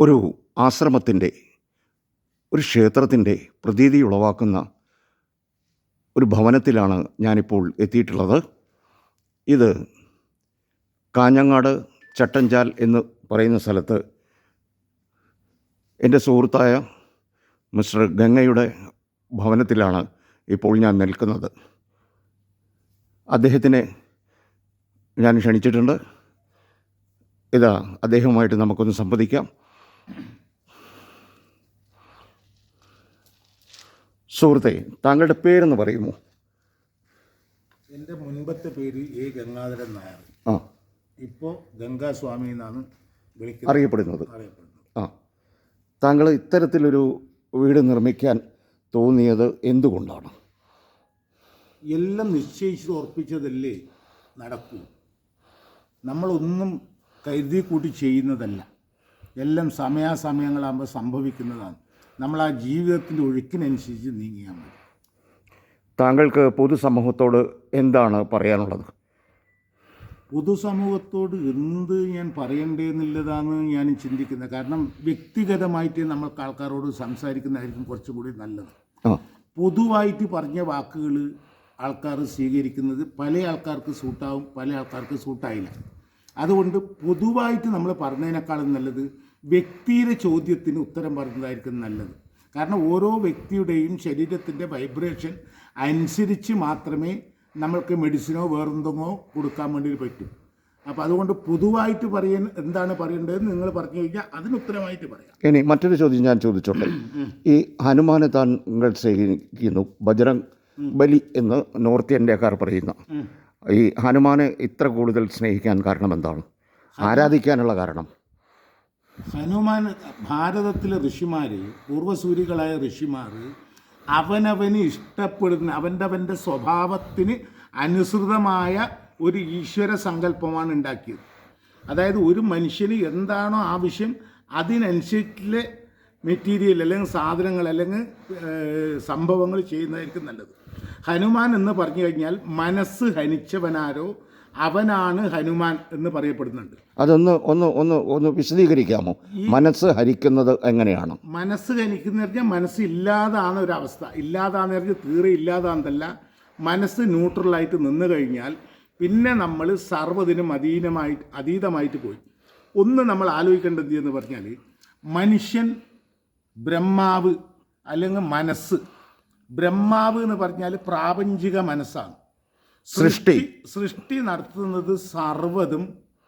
ഒരു ആശ്രമത്തിൻ്റെ, ഒരു ക്ഷേത്രത്തിൻ്റെ പ്രതീതി ഉളവാക്കുന്ന ഒരു ഭവനത്തിലാണ് ഞാനിപ്പോൾ എത്തിയിട്ടുള്ളത്. ഇത് കാഞ്ഞങ്ങാട് ചട്ടഞ്ചാൽ എന്ന് പറയുന്ന സ്ഥലത്ത് എൻ്റെ സുഹൃത്തായ മിസ്റ്റർ ഗംഗയുടെ ഭവനത്തിലാണ് ഇപ്പോൾ ഞാൻ നിൽക്കുന്നത്. അദ്ദേഹത്തിനെ ഞാൻ ക്ഷണിച്ചിട്ടുണ്ട്. ഇതാ, അദ്ദേഹവുമായിട്ട് നമുക്കൊന്ന് സംവദിക്കാം. സുഹൃത്തെ, താങ്കളുടെ പേരെന്ന് പറയുമോ? എൻ്റെ മുൻപത്തെ പേര് എ ഗംഗാധരൻ നായർ. ഇപ്പോൾ ഗംഗാസ്വാമി എന്നാണ് അറിയപ്പെടുന്നത്. താങ്കൾ ഇത്തരത്തിലൊരു വീട് നിർമ്മിക്കാൻ തോന്നിയത് എന്തുകൊണ്ടാണ്? എല്ലാം നിശ്ചയിച്ച് ഉറപ്പിച്ചതല്ലേ നടക്കൂ. നമ്മളൊന്നും കരുതി കൂട്ടി ചെയ്യുന്നതല്ല. എല്ലാം സമയാസമയങ്ങളാകുമ്പോൾ സംഭവിക്കുന്നതാണ്. നമ്മൾ ആ ജീവിതത്തിൻ്റെ ഒഴുക്കിനനുസരിച്ച് നീങ്ങിയാൽ മതി. താങ്കൾക്ക് പൊതുസമൂഹത്തോട് എന്താണ് പറയാനുള്ളത്? പൊതുസമൂഹത്തോട് എന്ത് ഞാൻ പറയണ്ടേന്നുള്ളതാണ് ഞാൻ ചിന്തിക്കുന്നത്. കാരണം വ്യക്തിഗതമായിട്ട് നമ്മൾക്ക് ആൾക്കാരോട് സംസാരിക്കുന്നതായിരിക്കും കുറച്ചും കൂടി നല്ലത്. പൊതുവായിട്ട് പറഞ്ഞ വാക്കുകൾ ആൾക്കാർ സ്വീകരിക്കുന്നത് പല ആൾക്കാർക്ക് സൂട്ടാവും, പല ആൾക്കാർക്ക് സൂട്ടായില്ല. അതുകൊണ്ട് പൊതുവായിട്ട് നമ്മൾ പറഞ്ഞതിനേക്കാളും നല്ലത് വ്യക്തിയുടെ ചോദ്യത്തിന് ഉത്തരം പറയുന്നതായിരിക്കും നല്ലത്. കാരണം ഓരോ വ്യക്തിയുടെയും ശരീരത്തിൻ്റെ വൈബ്രേഷൻ അനുസരിച്ച് മാത്രമേ നമ്മൾക്ക് മെഡിസിനോ വേറെന്തെങ്കിലോ കൊടുക്കാൻ വേണ്ടി പറ്റും. അപ്പോൾ അതുകൊണ്ട് പൊതുവായിട്ട് എന്താണ് പറയേണ്ടതെന്ന് നിങ്ങൾ പറഞ്ഞു കഴിഞ്ഞാൽ അതിന് ഉത്തരമായിട്ട് പറയാം. ഇനി മറ്റൊരു ചോദ്യം ഞാൻ ചോദിച്ചോട്ടെ. ഈ ഹനുമാനെ താങ്കൾ സ്നേഹിക്കുന്നു, ബജറംഗ് ബലി എന്ന് നോർത്ത് ഇന്ത്യക്കാർ പറയുന്ന ഈ ഹനുമാനെ ഇത്ര കൂടുതൽ സ്നേഹിക്കാൻ കാരണം എന്താണ്? ആരാധിക്കാനുള്ള കാരണം? ഹനുമാൻ ഭാരതത്തിലെ ഋഷിമാർ, പൂർവ്വസൂരികളായ ഋഷിമാർ അവനവന് ഇഷ്ടപ്പെടുന്ന അവൻ്റെ സ്വഭാവത്തിന് അനുസൃതമായ ഒരു ഈശ്വര സങ്കല്പമാണ് ഉണ്ടാക്കിയത്. അതായത് ഒരു മനുഷ്യന് എന്താണോ ആവശ്യം അതിനനുസരിച്ചുള്ള മെറ്റീരിയൽ അല്ലെങ്കിൽ സാധനങ്ങൾ അല്ലെങ്കിൽ സംഭവങ്ങൾ ചെയ്യുന്നതായിരിക്കും നല്ലത്. ഹനുമാൻ എന്ന് പറഞ്ഞു കഴിഞ്ഞാൽ മനസ്സ് ഹനിച്ചവനാരോ അവനാണ് ഹനുമാൻ എന്ന് പറയപ്പെടുന്നുണ്ട്. അതൊന്ന് ഒന്ന് ഒന്ന് ഒന്ന് വിശദീകരിക്കാമോ? മനസ്സ് ഹരിക്കുന്നത് എങ്ങനെയാണ്? മനസ്സ് ഹനിക്കുന്ന പറഞ്ഞാൽ മനസ്സില്ലാതാണ് ഒരവസ്ഥ. ഇല്ലാതാന്ന് പറഞ്ഞാൽ തീരെ ഇല്ലാതാന്നല്ല, മനസ്സ് ന്യൂട്രലായിട്ട് നിന്ന് കഴിഞ്ഞാൽ പിന്നെ നമ്മൾ സർവ്വതിനും അതീതമായിട്ട് പോയി. ഒന്ന് നമ്മൾ ആലോചിക്കേണ്ടത് എന്ന് പറഞ്ഞാൽ മനുഷ്യൻ, ബ്രഹ്മാവ് അല്ലെങ്കിൽ മനസ്സ്. ബ്രഹ്മാവ് എന്ന് പറഞ്ഞാൽ പ്രാപഞ്ചിക മനസ്സാണ്. സൃഷ്ടി നടത്തുന്നത് സർവ്വതും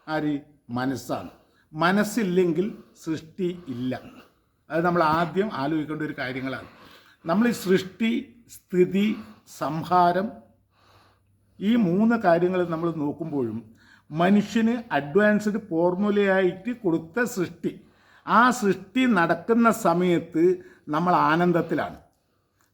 ആര്? മനസ്സാണ്. മനസ്സില്ലെങ്കിൽ സൃഷ്ടി ഇല്ല. അത് നമ്മൾ ആദ്യം ആലോചിക്കേണ്ട ഒരു കാര്യങ്ങളാണ്. നമ്മൾ ഈ സൃഷ്ടി, സ്ഥിതി, സംഹാരം ഈ 3 കാര്യങ്ങൾ നമ്മൾ നോക്കുമ്പോഴും മനുഷ്യന് അഡ്വാൻസ്ഡ് ഫോർമുലയായിട്ട് കൊടുത്ത സൃഷ്ടി, ആ സൃഷ്ടി നടക്കുന്ന സമയത്ത് നമ്മൾ ആനന്ദത്തിലാണ്.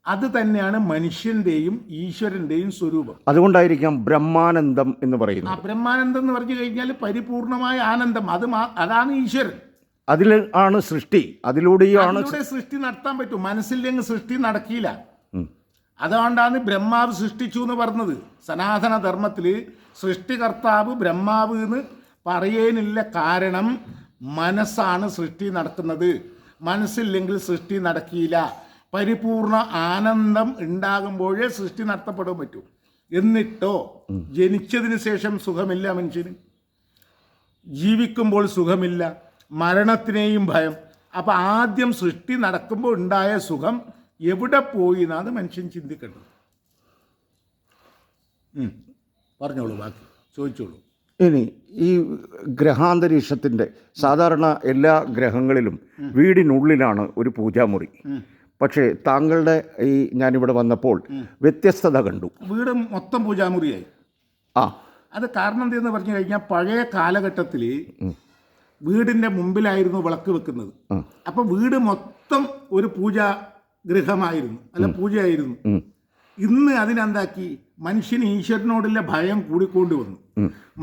അത് തന്നെയാണ് മനുഷ്യൻ്റെയും ഈശ്വരൻ്റെയും സ്വരൂപം. അതുകൊണ്ടായിരിക്കാം ബ്രഹ്മാനന്ദം എന്ന് പറയുന്നത്. ആ ബ്രഹ്മാനന്ദം എന്ന് പറഞ്ഞു കഴിഞ്ഞാൽ പരിപൂർണമായ ആനന്ദം. അതാണ് ഈശ്വരൻ. അതിൽ ആണ് സൃഷ്ടി. അതിലൂടെയാണ് സൃഷ്ടി നടത്താൻ പറ്റും. മനസ്സില്ലെങ്കിൽ സൃഷ്ടി നടക്കില്ല. അതുകൊണ്ടാണ് ബ്രഹ്മാവ് സൃഷ്ടിച്ചു എന്ന് പറഞ്ഞത്. സനാതന ധർമ്മത്തിൽ സൃഷ്ടികർത്താവ് ബ്രഹ്മാവ് എന്ന് പറയാനില്ല. കാരണം മനസ്സാണ് സൃഷ്ടി നടക്കുന്നത്. മനസ്സില്ലെങ്കിൽ സൃഷ്ടി നടക്കില്ല. പരിപൂർണ ആനന്ദം ഉണ്ടാകുമ്പോഴേ സൃഷ്ടി നടത്തപ്പെടാൻ പറ്റൂ. എന്നിട്ടോ ജനിച്ചതിന് ശേഷം സുഖമില്ല മനുഷ്യന്, ജീവിക്കുമ്പോൾ സുഖമില്ല, മരണത്തിനെയും ഭയം. അപ്പം ആദ്യം സൃഷ്ടി നടക്കുമ്പോൾ ഉണ്ടായ സുഖം എവിടെ പോയി എന്നാണ് മനുഷ്യൻ ചിന്തിക്കേണ്ടത്. പറഞ്ഞോളൂ, ബാക്കി ചോദിച്ചോളൂ. ഇനി ഈ ഗ്രഹാന്തരീക്ഷത്തിൻ്റെ സാധാരണ എല്ലാ ഗ്രഹങ്ങളിലും വീടിനുള്ളിലാണ് ഒരു പൂജാമുറി. പക്ഷേ താങ്കളുടെ ഈ ഞാനിവിടെ വന്നപ്പോൾ വ്യത്യസ്തത കണ്ടു. വീട് മൊത്തം പൂജാമുറിയായി. അത് കാരണം എന്തെന്ന് പറഞ്ഞു കഴിഞ്ഞാൽ പഴയ കാലഘട്ടത്തിൽ വീടിൻ്റെ മുമ്പിലായിരുന്നു വിളക്ക് വെക്കുന്നത്. അപ്പം വീട് മൊത്തം ഒരു പൂജാഗൃഹമായിരുന്നു, അല്ല പൂജയായിരുന്നു. ഇന്ന് അതിനെന്താക്കി? മനുഷ്യന് ഈശ്വരനോടുള്ള ഭയം കൂടിക്കൊണ്ട് വന്നു.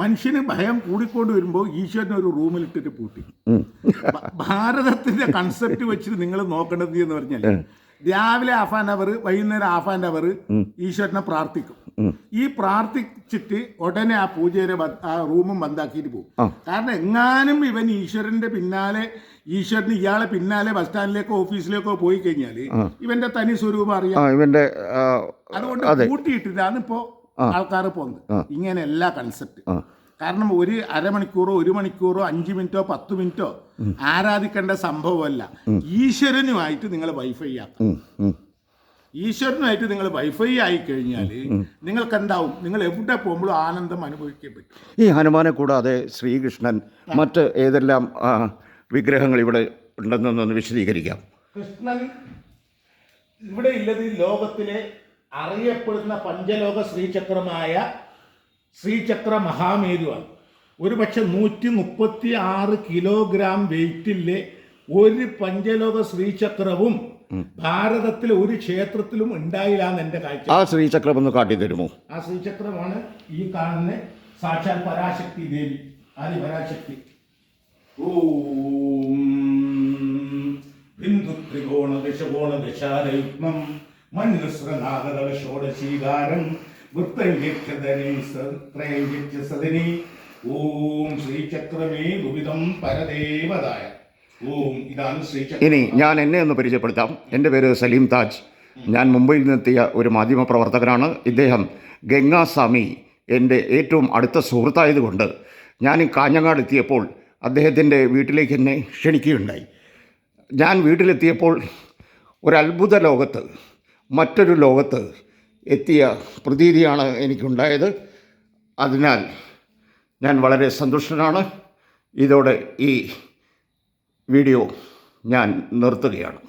മനുഷ്യന് ഭയം കൂടിക്കൊണ്ട് വരുമ്പോൾ ഈശ്വരനെ ഒരു റൂമിലിട്ടിട്ട് പൂട്ടി. ഭാരതത്തിന്റെ കൺസെപ്റ്റ് വെച്ചിട്ട് നിങ്ങൾ നോക്കേണ്ടത് എന്ന് പറഞ്ഞാൽ രാവിലെ ½ അവർ, വൈകുന്നേരം ½ അവർ ഈശ്വരനെ പ്രാർത്ഥിക്കും. ഈ പ്രാർത്ഥിച്ചിട്ട് ഉടനെ ആ പൂജയുടെ ആ റൂമും ബന്ധാക്കിയിട്ട് പോകും. കാരണം എങ്ങാനും ഇവൻ ഈശ്വരന്റെ പിന്നാലെ ഇയാളെ പിന്നാലെ ബസ് സ്റ്റാൻഡിലേക്കോ ഓഫീസിലേക്കോ പോയി കഴിഞ്ഞാൽ ഇവന്റെ തനി സ്വരൂപം അറിയാം. അതുകൊണ്ട് കൂട്ടിയിട്ടിട്ടാണ് ഇപ്പോ ആൾക്കാർ പോകുന്നത്. ഇങ്ങനെയല്ല കൺസെപ്റ്റ്. കാരണം ഒരു അരമണിക്കൂറോ 1 മണിക്കൂറോ 5 മിനിറ്റോ 10 മിനിറ്റോ ആരാധിക്കേണ്ട സംഭവമല്ല. ഈശ്വരനുമായിട്ട് നിങ്ങൾ വൈഫൈ ആക്കാം. ഈശ്വരനുമായിട്ട് നിങ്ങൾ വൈഫൈ ആയി കഴിഞ്ഞാൽ നിങ്ങൾക്ക് എന്താവും? നിങ്ങൾ എവിടെ പോകുമ്പോഴും ആനന്ദം അനുഭവിക്കാൻ പറ്റും. ഈ ഹനുമാനെ കൂടാതെ ശ്രീകൃഷ്ണൻ മറ്റ് ഏതെല്ലാം വിഗ്രഹങ്ങൾ ഇവിടെ ഉണ്ടെന്നൊന്ന് വിശദീകരിക്കാം. കൃഷ്ണൻ ഇവിടെ ഉള്ളത് ലോകത്തിലെ അറിയപ്പെടുന്ന പഞ്ചലോക ശ്രീചക്രമായ ശ്രീചക്ര മഹാമേരുവാണ്. ഒരുപക്ഷെ 136 കിലോഗ്രാം വെയിറ്റിലെ ഒരു പഞ്ചലോക ശ്രീചക്രവും ഭാരതത്തിലെ ഒരു ക്ഷേത്രത്തിലും ഉണ്ടായില്ലാന്ന് എന്റെ കാഴ്ച. ആ ശ്രീചക്രം ഒന്ന് കാട്ടിത്തരുമോ? ആ ശ്രീചക്രമാണ് ഈ കാണുന്ന സാക്ഷാൽ പരാശക്തി ദേവി, ആദി പരാശക്തി. ഓം ബിന്ദു ത്രികോണ ദശകോണ ദശാരയുഗ്മം മന്യുസ്രനാഗതല ഷോഡശീകാരം സദനി. ഓം ശ്രീചക്രമേ ദുരിതം പരദേവതായ. ഓം ഇതാണ് ശ്രീചക്രം. ഇനി ഞാൻ എന്നെ ഒന്ന് പരിചയപ്പെടുത്താം. എൻ്റെ പേര് സലീം താജ്. ഞാൻ മുംബൈയിൽ നിന്നെത്തിയ ഒരു മാധ്യമപ്രവർത്തകനാണ്. ഇദ്ദേഹം ഗംഗാസ്വാമി എൻ്റെ ഏറ്റവും അടുത്ത സുഹൃത്തായതുകൊണ്ട് ഞാൻ കാഞ്ഞങ്ങാട് എത്തിയപ്പോൾ അദ്ദേഹത്തിൻ്റെ വീട്ടിലേക്ക് എന്നെ ക്ഷണിക്കുകയുണ്ടായി. ഞാൻ വീട്ടിലെത്തിയപ്പോൾ ഒരത്ഭുത ലോകത്ത്, മറ്റൊരു ലോകത്ത് എത്തിയ പ്രതീതിയാണ് എനിക്കുണ്ടായത്. അതിനാൽ ഞാൻ വളരെ സന്തുഷ്ടനാണ്. ഇതോടെ ഈ വീഡിയോ ഞാൻ നിർത്തുകയാണ്.